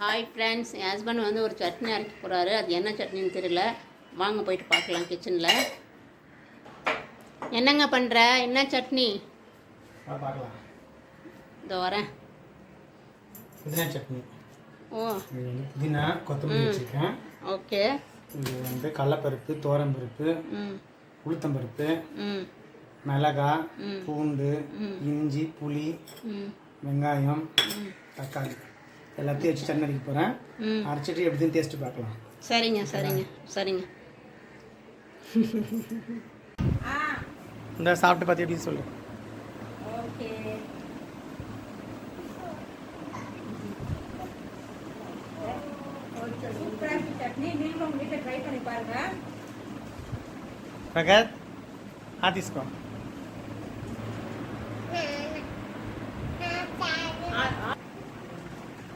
Hi friends, என் husband வந்து ஒரு சட்னி அரைக்க போகிறாரு. அது என்ன சட்னின்னு தெரியல. வாங்க போயிட்டு பார்க்கலாம் கிச்சனில். என்னங்க பண்ணுற? என்ன சட்னி? பார்க்கலாம். இதோ வரேன். புதினா சட்னி. ஓ, புதினா கொத்தமல்லி வச்சுருக்கேன். ஓகே. இது வந்து கடலைப்பருப்பு, தோரம்பருப்பு, உளுத்தம்பருப்பு, மிளகாய், பூண்டு, இஞ்சி, புளி, வெங்காயம், தக்காளி எல்லாத்தையும் வச்சு சட்னி அரைக்க போகிறேன். அரைச்சிட்டு எப்படின்னு டேஸ்ட்டு பார்க்கலாம். சரிங்க சரிங்க சரிங்க. இந்த சாப்பிட்டு பார்த்து எப்படின்னு சொல்லு. ஓகே. சட்னி நீங்களும் உங்கள் வீட்டில் ட்ரை பண்ணி பாருங்கள். பிரகத், తీసుకో.